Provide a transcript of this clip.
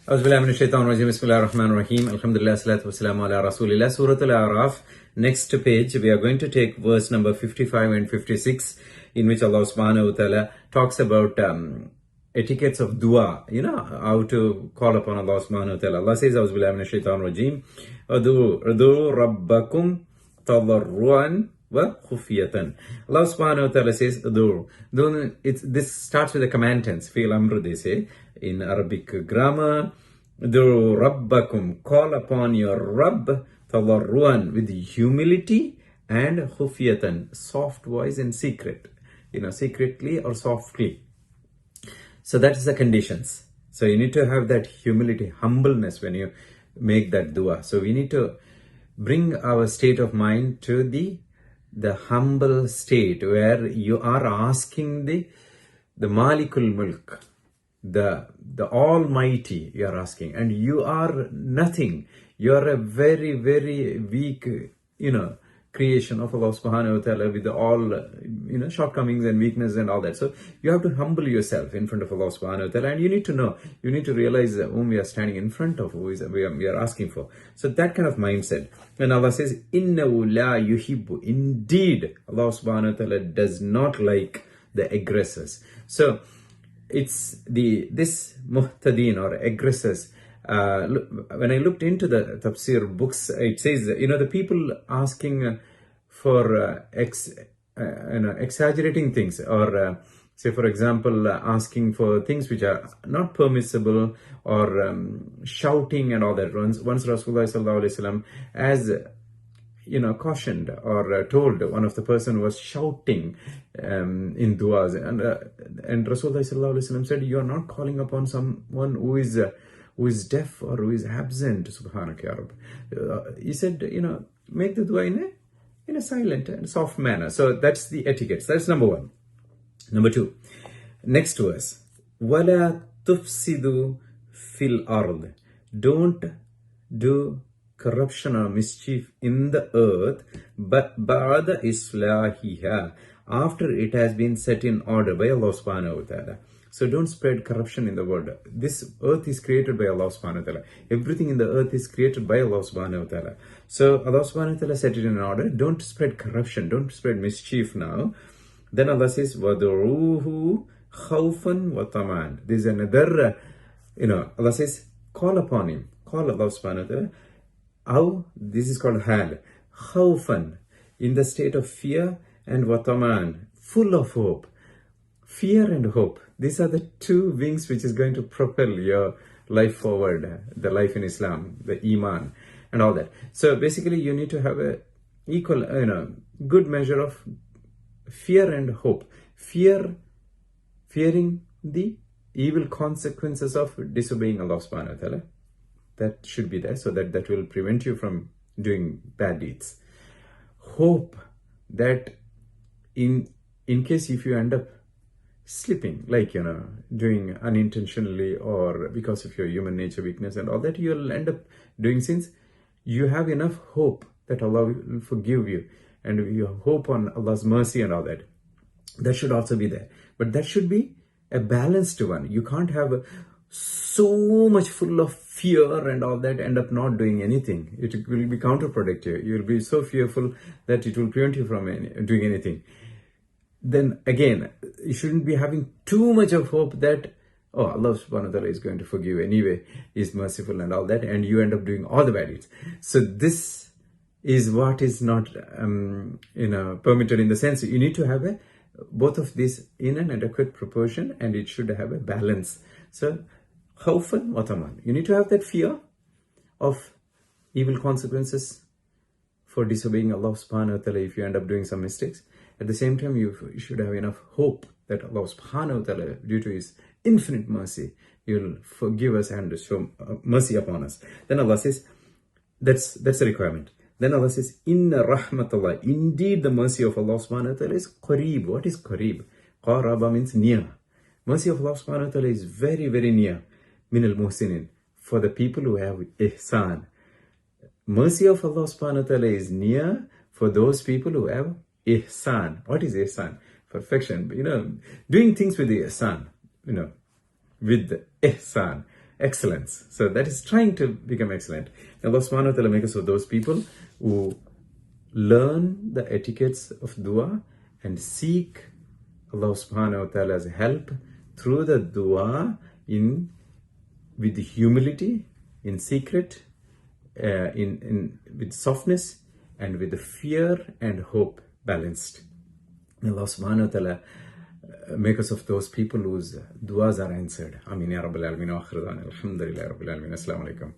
Auzubillahi minash shaitanir rajim. Bismillahir Rahmanir Rahim. Alhamdulillah, salatu wassalamu ala Rasulillah. Surah Al-A'raf. Next page, we are going to take verse number 55 and 56, in which Allah subhanahu wa ta'ala talks about etiquettes of dua. You know, how to call upon Allah subhanahu wa ta'ala. Allah says, Auzubillahi minash shaitanir rajim. Udu rabbakum tadarruan wa khufiyatan. Allah subhanahu wa ta'ala says, this starts with a command tense. Fi'l amr, they say in Arabic grammar. Do rabbakum, call upon your Rabb, tadarruan, with humility, and khufiyatan, soft voice and secret, secretly or softly. So that is the conditions. So you need to have that humility, humbleness when you make that dua. So we need to bring our state of mind to the humble state where you are asking the Malikul Mulk, the Almighty, you are asking, and you are nothing. You are a very, very weak, creation of Allah subhanahu wa ta'ala, with all, shortcomings and weakness and all that. So you have to humble yourself in front of Allah subhanahu wa ta'ala, and you need to realize whom we are standing in front of, who is we are asking for. So that kind of mindset. When Allah says, innahu la yuhibbu, indeed, Allah subhanahu wa ta'ala does not like the aggressors. So it's this muhtadeen or aggressors. When I looked into the tafsir books, it says, the people asking for exaggerating things, or say, for example, asking for things which are not permissible, or shouting and all that. Once Rasulullah sallallahu alaihi wasallam, as cautioned or told, one of the person was shouting in duas, and Rasulullah sallallahu alaihi wasallam said, you are not calling upon someone who is deaf or who is absent. Subhanaka ya Rabb. He said, make the dua in a silent and soft manner. So that's the etiquette. That's number one. Number two, next verse. Wala tufsidu fil ard. Don't do corruption or mischief in the earth, but ba'da islahiha, after it has been set in order by Allah subhanahu wa ta'ala. So don't spread corruption in the world. This earth is created by Allah subhanahu wa ta'ala. Everything in the earth is created by Allah subhanahu wa ta'ala. So Allah subhanahu wa ta'ala set it in order. Don't spread corruption. Don't spread mischief now. Then Allah says, وَدُعُوهُ خَوْفًا وَطَمَعًا. This is another, Allah says, call upon Him. Call Allah subhanahu wa ta'ala. How? This is called hal. Khawfan, in the state of fear, and wataman, full of hope. Fear and hope. These are the two wings which is going to propel your life forward, the life in Islam, the iman, and all that. So basically, you need to have a equal, good measure of fear and hope. Fearing the evil consequences of disobeying Allah subhanahu wa ta'ala. That should be there, so that will prevent you from doing bad deeds. Hope that in case if you end up slipping, like, doing unintentionally or because of your human nature weakness and all that, you'll end up doing sins. You have enough hope that Allah will forgive you, and you hope on Allah's mercy and all that. That should also be there. But that should be a balanced one. You can't have so much full of fear and all that, end up not doing anything. It will be counterproductive. You will be so fearful that it will prevent you from doing anything. Then again, you shouldn't be having too much of hope that, Allah subhanahu wa ta'ala is going to forgive anyway, is merciful and all that, and you end up doing all the bad deeds. So this is what is not permitted, in the sense you need to have both of these in an adequate proportion, and it should have a balance. So khawfan wa taman. You need to have that fear of evil consequences for disobeying Allah subhanahu wa ta'ala if you end up doing some mistakes. At the same time, you should have enough hope that Allah subhanahu wa ta'ala, due to His infinite mercy, He will forgive us and show mercy upon us. Then Allah says, that's the requirement. Then Allah says, Inna rahmatullah. Indeed, the mercy of Allah subhanahu wa ta'ala is qareeb. What is qareeb? Qaraba means near. Mercy of Allah subhanahu wa ta'ala is very, very near. Min al-muhsinin. For the people who have ihsan. Mercy of Allah subhanahu wa ta'ala is near for those people who have ihsan. What is ihsan? Perfection. Doing things with the ihsan. With the ihsan. excellence. So that is trying to become excellent. Allah subhanahu wa ta'ala make us of those people who learn the etiquettes of dua and seek Allah subhanahu wa ta'ala's help through the dua with humility, in secret, with softness, and with the fear and hope balanced. May Allah subhanahu wa ta'ala make us of those people whose duas are answered. Ameen ya Rabbil Alameen. Wa akhiru da'wana alhamdulillahi Rabbil Alameen. Assalamu alaikum.